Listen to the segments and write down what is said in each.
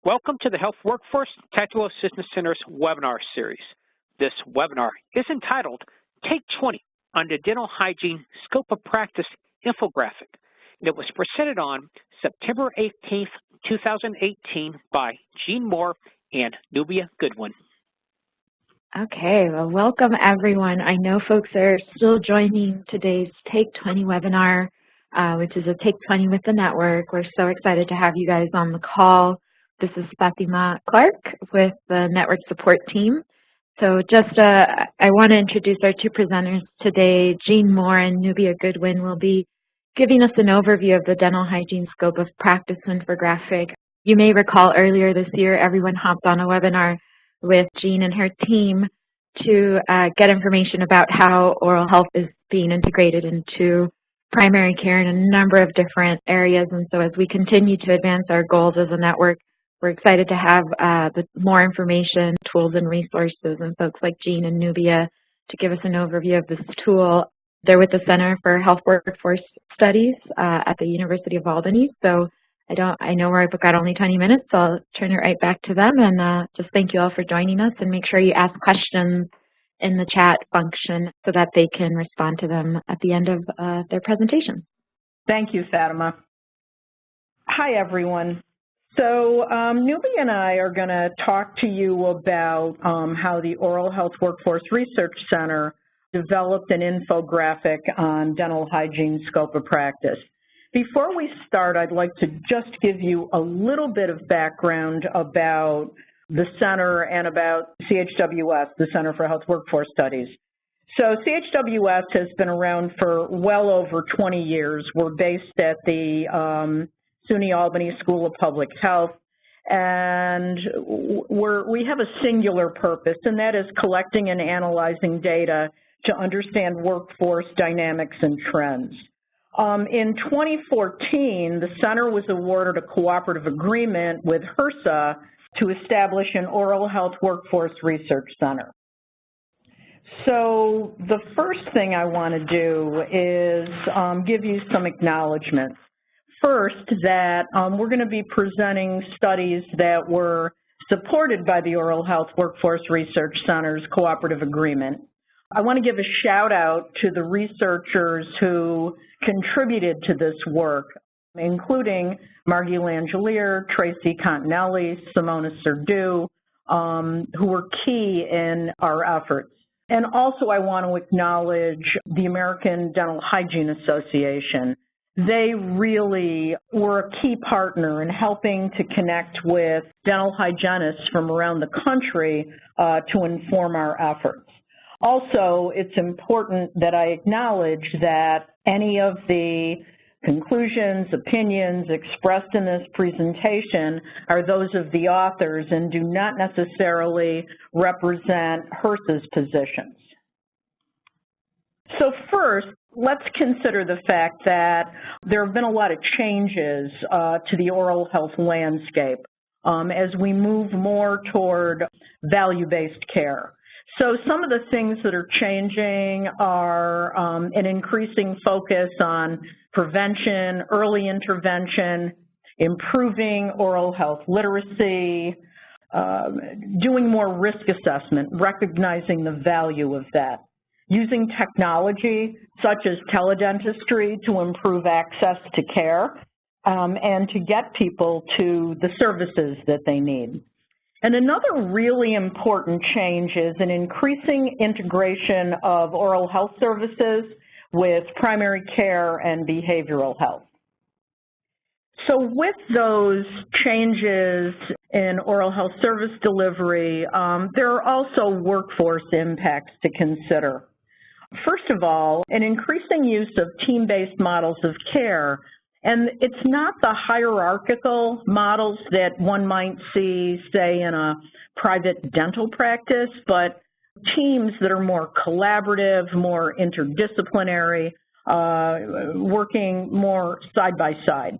Welcome to the Health Workforce Technical Assistance Center's webinar series. This webinar is entitled Take 20 on the Dental Hygiene Scope of Practice Infographic. And it was presented on September 18th, 2018 by Jean Moore and Nubia Goodwin. Okay, well, welcome everyone. I know folks are still joining today's Take 20 webinar, which is a Take 20 with the network. We're so excited to have you guys on the call. This is Fatima Clark with the network support team. So I want to introduce our two presenters today. Jean Moore and Nubia Goodwin will be giving us an overview of the dental hygiene scope of practice infographic. You may recall earlier this year, everyone hopped on a webinar with Jean and her team to get information about how oral health is being integrated into primary care in a number of different areas. And so as we continue to advance our goals as a network, we're excited to have more information, tools, and resources, and folks like Jean and Nubia to give us an overview of this tool. They're with the Center for Health Workforce Studies at the University of Albany. So I know we've got only 20 minutes, so I'll turn it right back to them. And just thank you all for joining us, and make sure you ask questions in the chat function so that they can respond to them at the end of their presentation. Thank you, Fatima. Hi, everyone. So Nubia and I are going to talk to you about how the Oral Health Workforce Research Center developed an infographic on dental hygiene scope of practice. Before we start, I'd like to just give you a little bit of background about the center and about CHWS, the Center for Health Workforce Studies. So CHWS has been around for well over 20 years. We're based at the SUNY Albany School of Public Health, and we have a singular purpose, and that is collecting and analyzing data to understand workforce dynamics and trends. In 2014, the center was awarded a cooperative agreement with HWRC to establish an Oral Health Workforce Research Center. So the first thing I want to do is give you some acknowledgements. First, that we're going to be presenting studies that were supported by the Oral Health Workforce Research Center's cooperative agreement. I want to give a shout out to the researchers who contributed to this work, including Margie Langelier, Tracy Continelli, Simona Serdou, who were key in our efforts. And also I want to acknowledge the American Dental Hygiene Association. They really were a key partner in helping to connect with dental hygienists from around the country to inform our efforts. Also, it's important that I acknowledge that any of the conclusions, opinions expressed in this presentation are those of the authors and do not necessarily represent HWRC's positions. So first, let's consider the fact that there have been a lot of changes to the oral health landscape as we move more toward value-based care. So some of the things that are changing are an increasing focus on prevention, early intervention, improving oral health literacy, doing more risk assessment, recognizing the value of that, using technology such as teledentistry to improve access to care and to get people to the services that they need. And another really important change is an increasing integration of oral health services with primary care and behavioral health. So with those changes in oral health service delivery, there are also workforce impacts to consider. First of all, an increasing use of team-based models of care. And it's not the hierarchical models that one might see, say, in a private dental practice, but teams that are more collaborative, more interdisciplinary, working more side by side.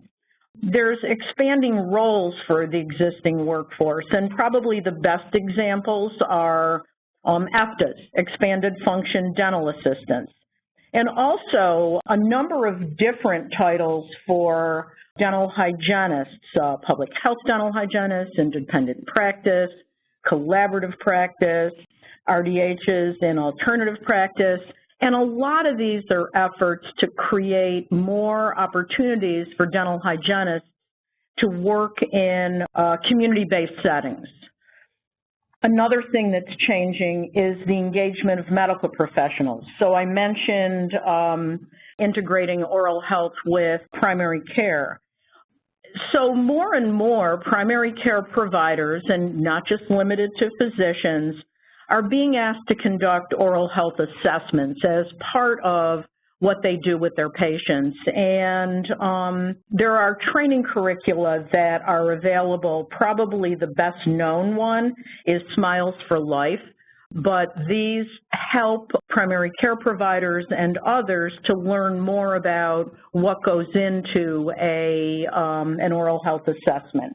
There's expanding roles for the existing workforce, and probably the best examples are EFTAs, expanded function dental assistants. And also a number of different titles for dental hygienists, public health dental hygienists, independent practice, collaborative practice, RDHs in alternative practice, and a lot of these are efforts to create more opportunities for dental hygienists to work in community-based settings. Another thing that's changing is the engagement of medical professionals. So I mentioned integrating oral health with primary care. So more and more primary care providers, and not just limited to physicians, are being asked to conduct oral health assessments as part of what they do with their patients. And there are training curricula that are available. Probably the best known one is Smiles for Life, but these help primary care providers and others to learn more about what goes into an oral health assessment.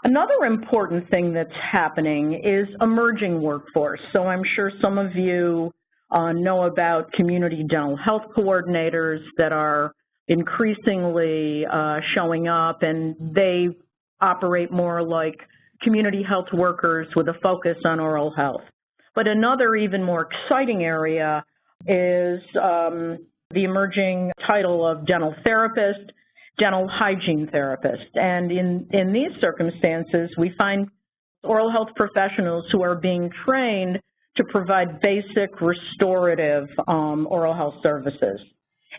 Another important thing that's happening is emerging workforce. So I'm sure some of you know about community dental health coordinators that are increasingly showing up, and they operate more like community health workers with a focus on oral health. But another even more exciting area is the emerging title of dental therapist, dental hygiene therapist. And in these circumstances, we find oral health professionals who are being trained to provide basic restorative oral health services.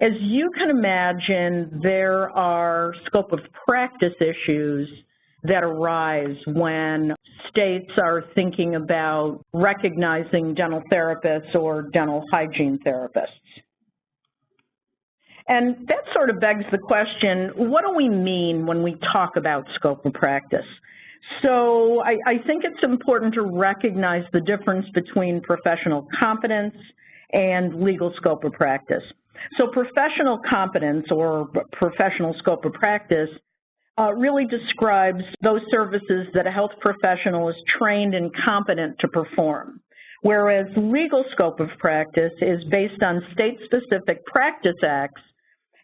As you can imagine, there are scope of practice issues that arise when states are thinking about recognizing dental therapists or dental hygiene therapists. And that sort of begs the question, what do we mean when we talk about scope of practice? So I think it's important to recognize the difference between professional competence and legal scope of practice. So professional competence or professional scope of practice really describes those services that a health professional is trained and competent to perform, whereas legal scope of practice is based on state-specific practice acts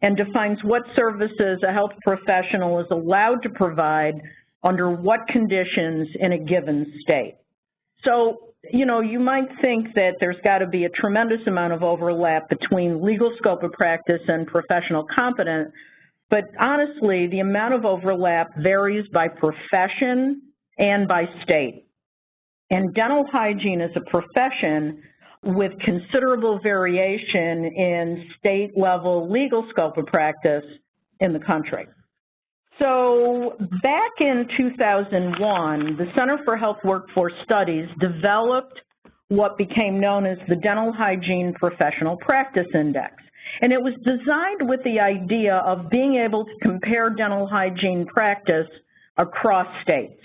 and defines what services a health professional is allowed to provide under what conditions in a given state. So, you know, you might think that there's got to be a tremendous amount of overlap between legal scope of practice and professional competence, but honestly, the amount of overlap varies by profession and by state. And dental hygiene is a profession with considerable variation in state-level legal scope of practice in the country. So back in 2001, the Center for Health Workforce Studies developed what became known as the Dental Hygiene Professional Practice Index. And it was designed with the idea of being able to compare dental hygiene practice across states.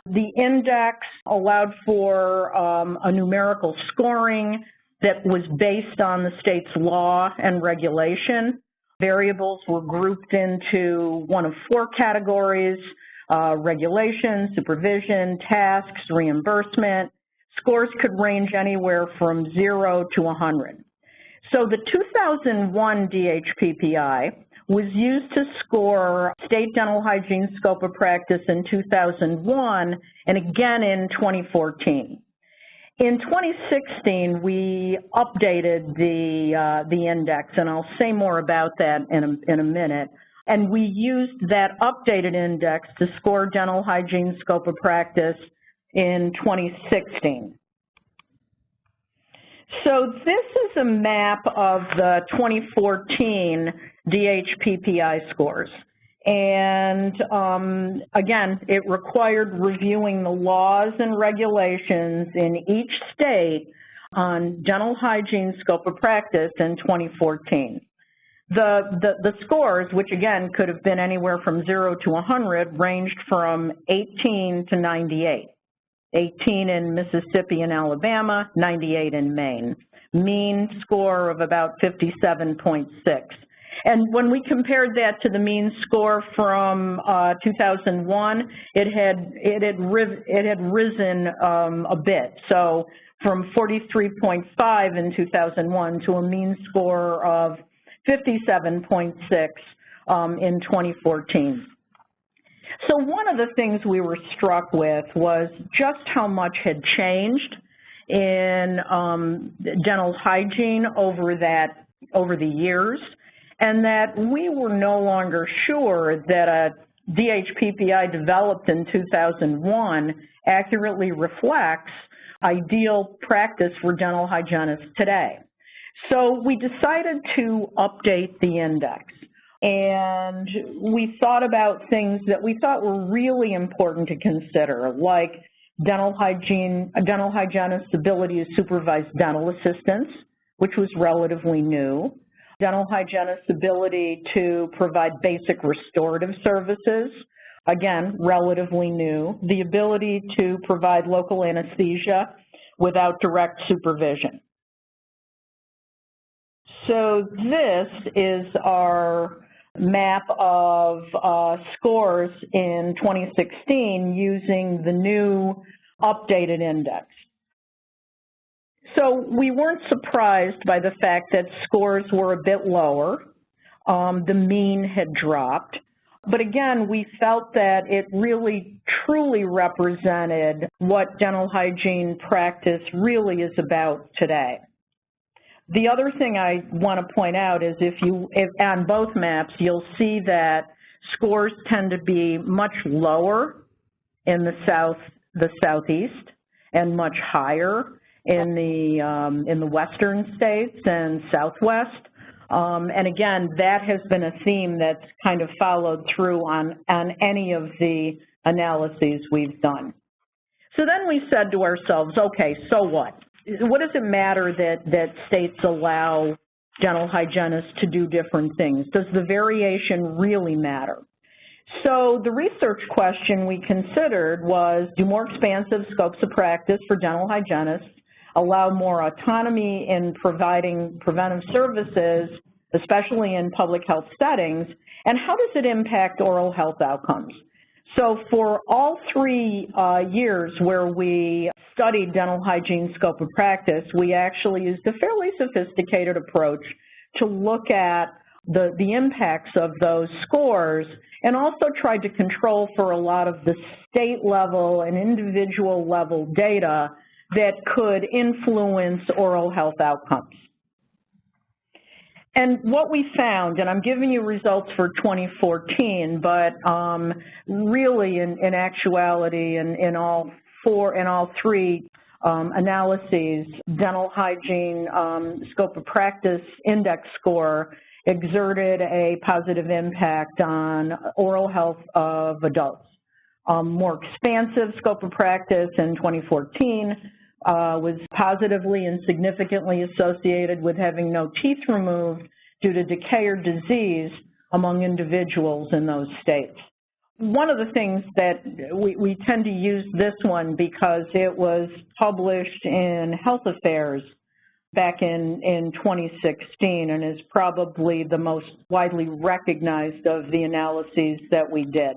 The index allowed for a numerical scoring that was based on the state's law and regulation. Variables were grouped into one of four categories: regulation, supervision, tasks, reimbursement. Scores could range anywhere from 0 to 100. So the 2001 DHPPI was used to score state dental hygiene scope of practice in 2001 and again in 2014. In 2016, we updated the index, and I'll say more about that in a minute. And we used that updated index to score dental hygiene scope of practice in 2016. So this is a map of the 2014 DHPPI scores. And again, it required reviewing the laws and regulations in each state on dental hygiene scope of practice in 2014. The scores, which again could have been anywhere from 0 to 100, ranged from 18 to 98. 18 in Mississippi and Alabama, 98 in Maine. Mean score of about 57.6. And when we compared that to the mean score from 2001, it had risen a bit. So from 43.5 in 2001 to a mean score of 57.6 in 2014. So one of the things we were struck with was just how much had changed in dental hygiene over the years, and that we were no longer sure that a DHPPI developed in 2001 accurately reflects ideal practice for dental hygienists today. So we decided to update the index, and we thought about things that we thought were really important to consider, like a dental hygienist's ability to supervise dental assistants, which was relatively new, dental hygienist's ability to provide basic restorative services, again, relatively new, the ability to provide local anesthesia without direct supervision. So this is our map of scores in 2016 using the new updated index. So we weren't surprised by the fact that scores were a bit lower. The mean had dropped. But again, we felt that it really truly represented what dental hygiene practice really is about today. The other thing I want to point out is if on both maps, you'll see that scores tend to be much lower in the southeast and much higher in the western states and southwest. And again, that has been a theme that's kind of followed through on any of the analyses we've done. So then we said to ourselves, okay, so what? What does it matter that states allow dental hygienists to do different things? Does the variation really matter? So the research question we considered was, do more expansive scopes of practice for dental hygienists allow more autonomy in providing preventive services, especially in public health settings, and how does it impact oral health outcomes? So for all 3 years where we studied dental hygiene scope of practice, we actually used a fairly sophisticated approach to look at the impacts of those scores, and also tried to control for a lot of the state level and individual level data that could influence oral health outcomes. And what we found, and I'm giving you results for 2014, but really in actuality in all 3 analyses, dental hygiene scope of practice index score exerted a positive impact on oral health of adults. More expansive scope of practice in 2014 was positively and significantly associated with having no teeth removed due to decay or disease among individuals in those states. One of the things that we tend to use this one because it was published in Health Affairs back in 2016 and is probably the most widely recognized of the analyses that we did.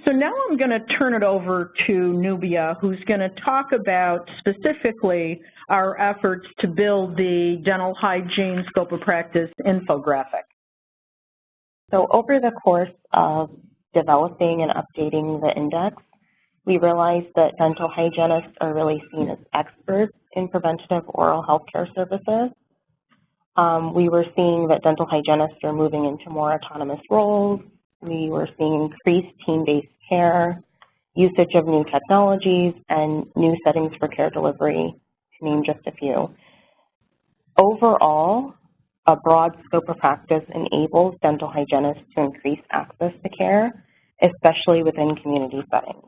So now I'm going to turn it over to Nubia, who's going to talk about specifically our efforts to build the dental hygiene scope of practice infographic. So over the course of developing and updating the index, we realized that dental hygienists are really seen as experts in preventative oral health care services. We were seeing that dental hygienists are moving into more autonomous roles. We were seeing increased team-based care, usage of new technologies, and new settings for care delivery, to name just a few. Overall, a broad scope of practice enables dental hygienists to increase access to care, especially within community settings.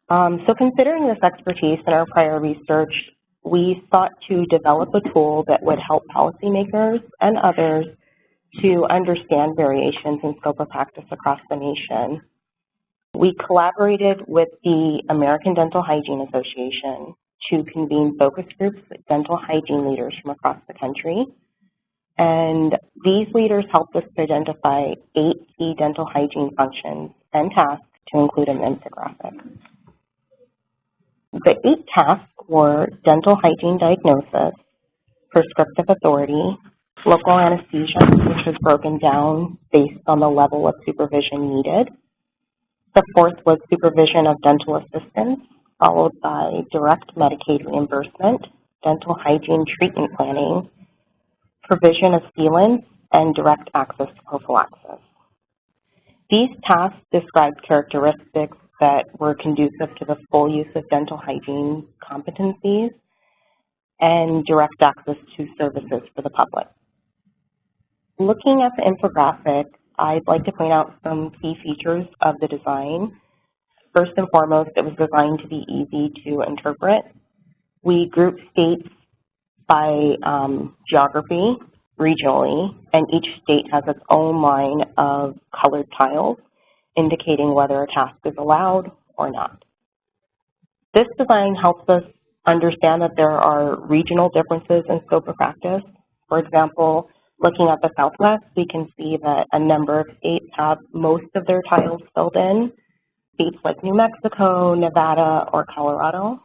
So considering this expertise in our prior research, we sought to develop a tool that would help policymakers and others to understand variations in scope of practice across the nation. We collaborated with the American Dental Hygiene Association to convene focus groups with dental hygiene leaders from across the country. And these leaders helped us to identify 8 key dental hygiene functions and tasks to include in the infographic. The 8 tasks were dental hygiene diagnosis, prescriptive authority, local anesthesia, which was broken down based on the level of supervision needed. The fourth was supervision of dental assistance, followed by direct Medicaid reimbursement, dental hygiene treatment planning, provision of sealants, and direct access to prophylaxis. These tasks described characteristics that were conducive to the full use of dental hygiene competencies and direct access to services for the public. Looking at the infographic, I'd like to point out some key features of the design. First and foremost, it was designed to be easy to interpret. We grouped states by geography, regionally, and each state has its own line of colored tiles indicating whether a task is allowed or not. This design helps us understand that there are regional differences in scope of practice. For example, looking at the Southwest, we can see that a number of states have most of their tiles filled in, states like New Mexico, Nevada, or Colorado.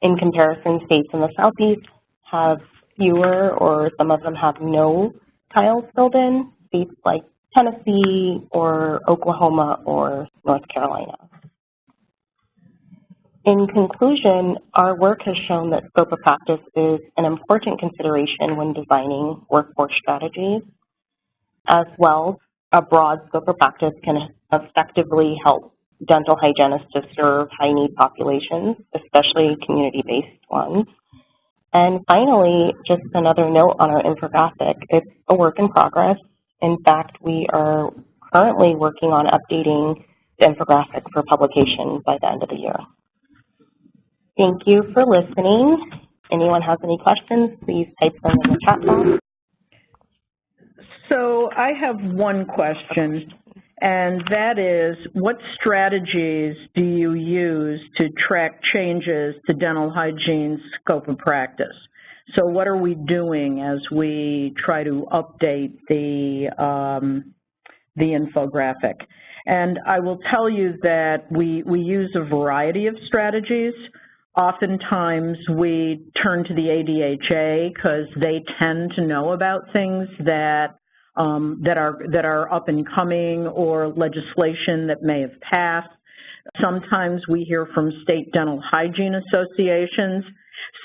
In comparison, states in the Southeast have fewer, or some of them have no tiles filled in, states like Tennessee or Oklahoma or North Carolina. In conclusion, our work has shown that scope of practice is an important consideration when designing workforce strategies. As well, a broad scope of practice can effectively help dental hygienists to serve high-need populations, especially community-based ones. And finally, just another note on our infographic, it's a work in progress. In fact, we are currently working on updating the infographic for publication by the end of the year. Thank you for listening. Anyone has any questions, please type them in the chat box. So I have one question, and that is, what strategies do you use to track changes to dental hygiene scope of practice? So what are we doing as we try to update the infographic? And I will tell you that we use a variety of strategies. Oftentimes we turn to the ADHA because they tend to know about things that are up and coming or legislation that may have passed. Sometimes we hear from state dental hygiene associations.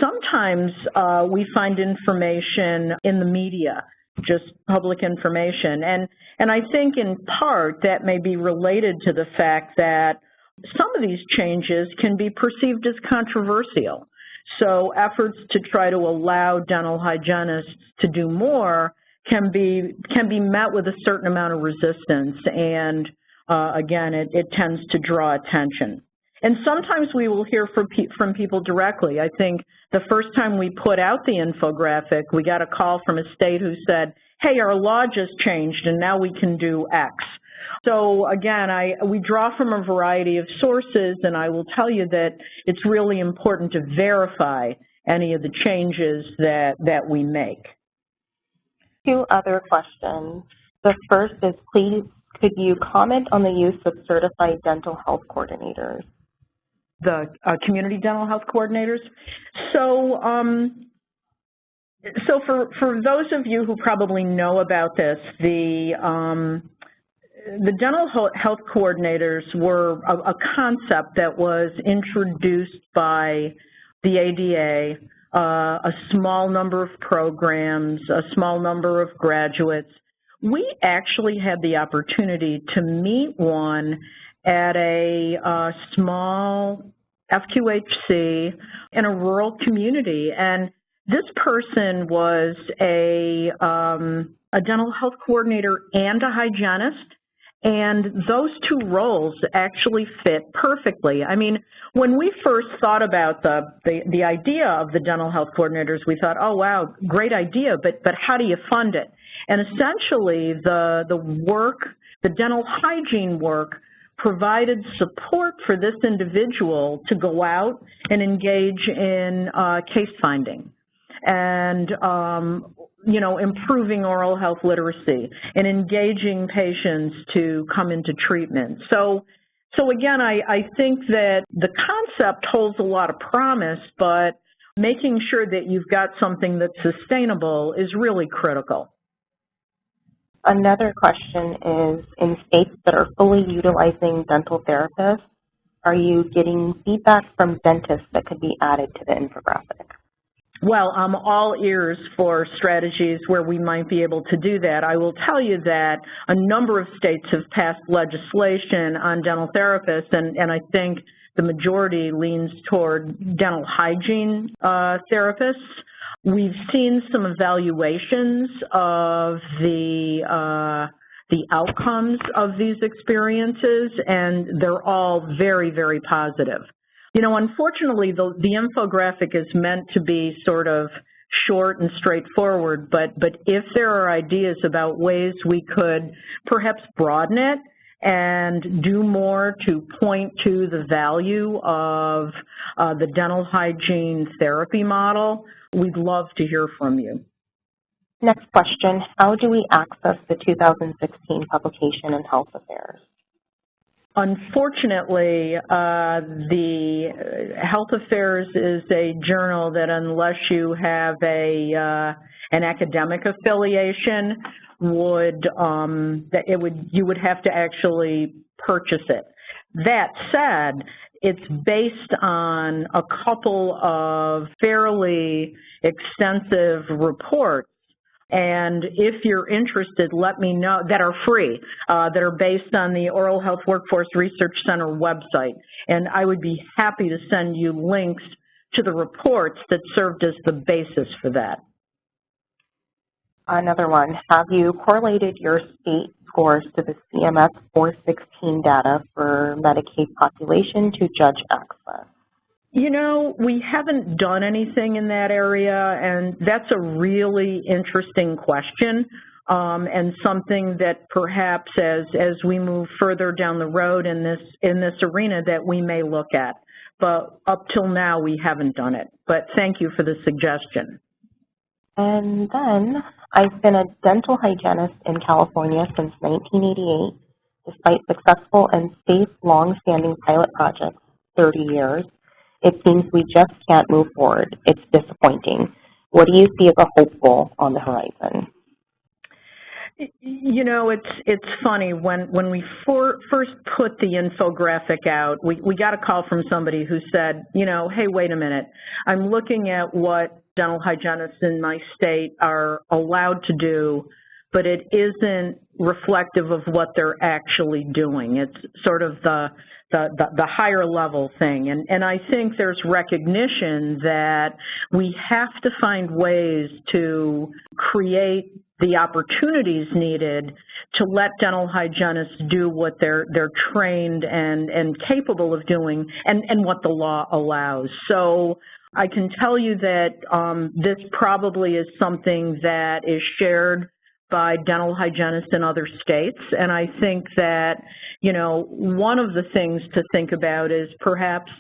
Sometimes we find information in the media, just public information. And I think in part that may be related to the fact that some of these changes can be perceived as controversial. So efforts to try to allow dental hygienists to do more can be met with a certain amount of resistance, and again, it tends to draw attention. And sometimes we will hear from people directly. I think the first time we put out the infographic, we got a call from a state who said, hey, our law just changed and now we can do X. So again, we draw from a variety of sources, and I will tell you that it's really important to verify any of the changes that we make. Two other questions. The first is, please, could you comment on the use of certified dental health coordinators? The community dental health coordinators? So, so for those of you who probably know about this, the dental health coordinators were a concept that was introduced by the ADA, a small number of programs, a small number of graduates. We actually had the opportunity to meet one at a small FQHC in a rural community, and this person was a dental health coordinator and a hygienist, and those two roles actually fit perfectly. I mean, when we first thought about the idea of the dental health coordinators, we thought, oh, wow, great idea, but how do you fund it? And essentially, the work, the dental hygiene work, provided support for this individual to go out and engage in case finding and you know, improving oral health literacy and engaging patients to come into treatment. So again, I think that the concept holds a lot of promise, but making sure that you've got something that's sustainable is really critical. Another question is, in states that are fully utilizing dental therapists, are you getting feedback from dentists that could be added to the infographic? Well, I'm all ears for strategies where we might be able to do that. I will tell you that a number of states have passed legislation on dental therapists, and I think the majority leans toward dental hygiene therapists. We've seen some evaluations of the outcomes of these experiences, and they're all very, very positive. You know, unfortunately, the infographic is meant to be sort of short and straightforward, but if there are ideas about ways we could perhaps broaden it and do more to point to the value of the dental hygiene therapy model, we'd love to hear from you. Next question, how do we access the 2016 publication in Health Affairs? Unfortunately, the Health Affairs is a journal that, unless you have an academic affiliation, you would have to actually purchase it. That said, it's based on a couple of fairly extensive reports. And if you're interested, let me know, that are free, that are based on the Oral Health Workforce Research Center website. And I would be happy to send you links to the reports that served as the basis for that. Another one, have you correlated your state scores to the CMS 416 data for Medicaid population to judge access? You know, we haven't done anything in that area, and that's a really interesting question, and something that perhaps as we move further down the road in this arena that we may look at. But up till now, we haven't done it. But thank you for the suggestion. And then, I've been a dental hygienist in California since 1988. Despite successful and safe, long-standing pilot projects, 30 years, it seems we just can't move forward. It's disappointing. What do you see as a hopeful on the horizon? You know, it's funny, when we first put the infographic out, we got a call from somebody who said, you know, hey, wait a minute, I'm looking at what dental hygienists in my state are allowed to do, but it isn't reflective of what they're actually doing. It's sort of the higher level thing. And I think there's recognition that we have to find ways to create the opportunities needed to let dental hygienists do what they're trained and capable of doing, and what the law allows. So I can tell you that this probably is something that is shared by dental hygienists in other states, and I think that, you know, one of the things to think about is perhaps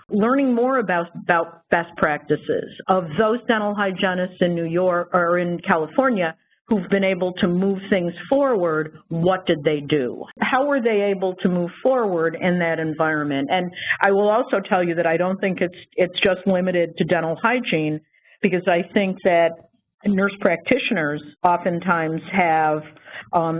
learning more about best practices of those dental hygienists in New York or in California who've been able to move things forward. What did they do? How were they able to move forward in that environment? And I will also tell you that I don't think it's just limited to dental hygiene, because I think that nurse practitioners oftentimes have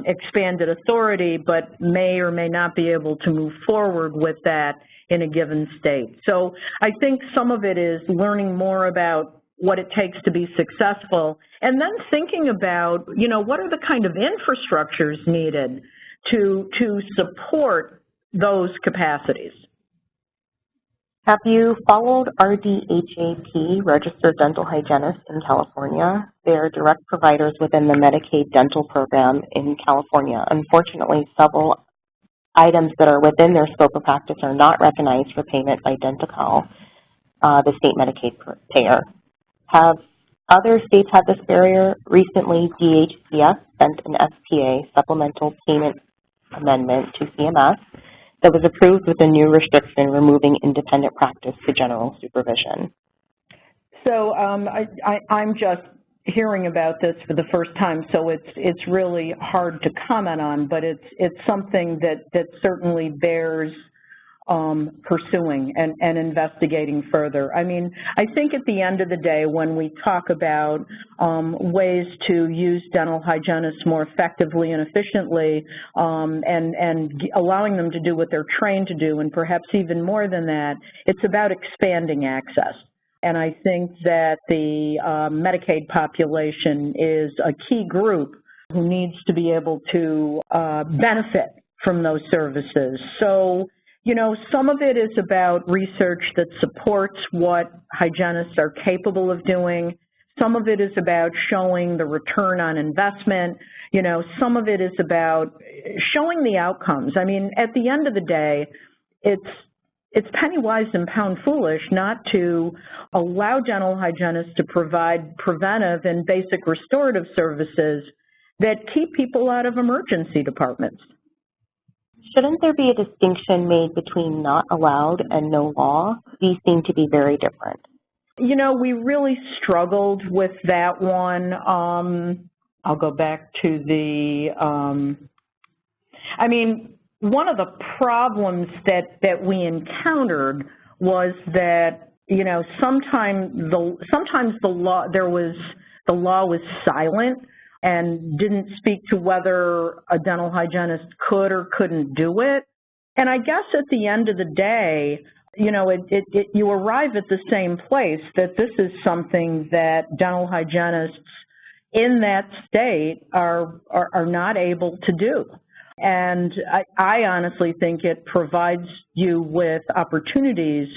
expanded authority, but may or may not be able to move forward with that in a given state. So I think some of it is learning more about what it takes to be successful, and then thinking about, you know, what are the kind of infrastructures needed to support those capacities. Have you followed RDHAP, Registered Dental Hygienists in California? They're direct providers within the Medicaid dental program in California. Unfortunately, several items that are within their scope of practice are not recognized for payment by Denti-Cal, the state Medicaid payer. Have other states had this barrier? Recently, DHCS sent an SPA, Supplemental Payment Amendment, to CMS that was approved with a new restriction removing independent practice to general supervision. So I'm just hearing about this for the first time, so it's really hard to comment on, but it's something that certainly bears pursuing and investigating further. I mean, I think at the end of the day, when we talk about ways to use dental hygienists more effectively and efficiently, and allowing them to do what they're trained to do, and perhaps even more than that, it's about expanding access. And I think that the Medicaid population is a key group who needs to be able to benefit from those services. So, you know, some of it is about research that supports what hygienists are capable of doing. Some of it is about showing the return on investment. You know, some of it is about showing the outcomes. I mean, at the end of the day, it's penny wise and pound foolish not to allow dental hygienists to provide preventive and basic restorative services that keep people out of emergency departments. Shouldn't there be a distinction made between not allowed and no law? These seem to be very different. You know, we really struggled with that one. I'll go back to the, I mean, one of the problems that we encountered was that, you know, sometimes the law was silent and didn't speak to whether a dental hygienist could or couldn't do it. And I guess at the end of the day, you know, you arrive at the same place, that this is something that dental hygienists in that state are not able to do. And I honestly think it provides you with opportunities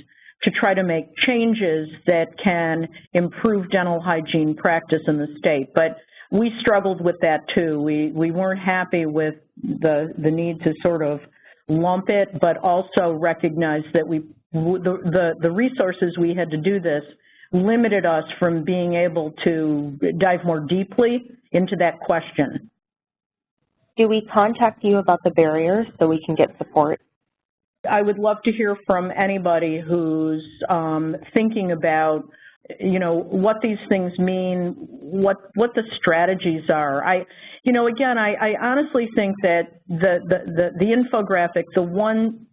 to try to make changes that can improve dental hygiene practice in the state. But we struggled with that too. We weren't happy with the need to sort of lump it, but also recognize that the resources we had to do this limited us from being able to dive more deeply into that question. Do we contact you about the barriers so we can get support? I would love to hear from anybody who's thinking about, you know, what these things mean, what the strategies are. I honestly think that the infographic, the one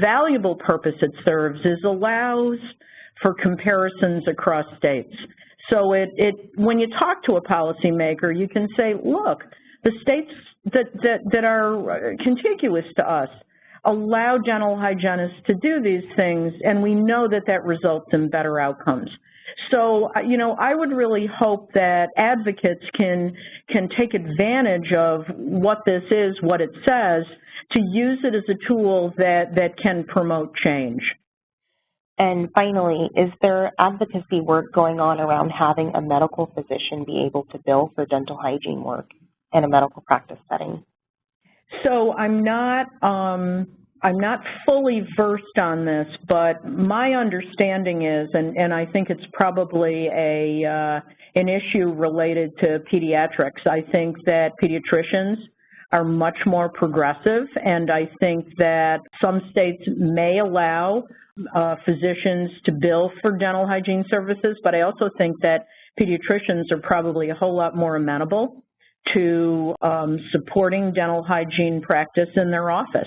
valuable purpose it serves is allows for comparisons across states. So when you talk to a policymaker, you can say, look, the states that are contiguous to us allow dental hygienists to do these things, and we know that results in better outcomes. So, you know, I would really hope that advocates can take advantage of what this is, what it says, to use it as a tool that can promote change. And finally, is there advocacy work going on around having a medical physician be able to bill for dental hygiene work in a medical practice setting? So I'm not fully versed on this, but my understanding is, and I think it's probably an issue related to pediatrics. I think that pediatricians are much more progressive, and I think that some states may allow physicians to bill for dental hygiene services, but I also think that pediatricians are probably a whole lot more amenable to supporting dental hygiene practice in their office.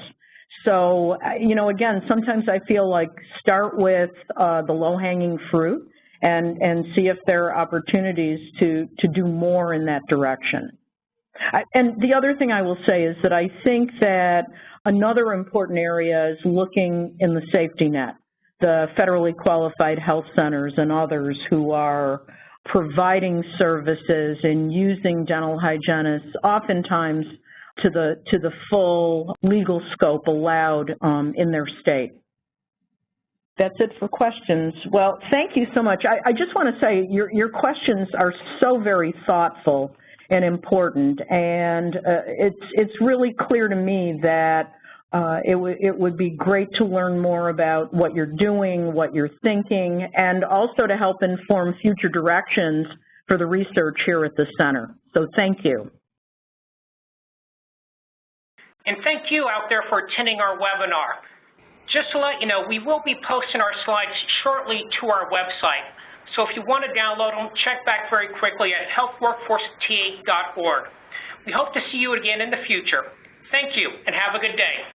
So, you know, again, sometimes I feel like start with the low-hanging fruit and see if there are opportunities to do more in that direction. And the other thing I will say is that I think that another important area is looking in the safety net, the federally qualified health centers and others who are providing services and using dental hygienists oftentimes to the full legal scope allowed in their state. That's it for questions. Well, thank you so much. I just want to say your questions are so very thoughtful and important, and it's really clear to me that it would be great to learn more about what you're doing, what you're thinking, and also to help inform future directions for the research here at the center. So thank you. And thank you out there for attending our webinar. Just to let you know, we will be posting our slides shortly to our website. So if you want to download them, check back very quickly at healthworkforceta.org. We hope to see you again in the future. Thank you, and have a good day.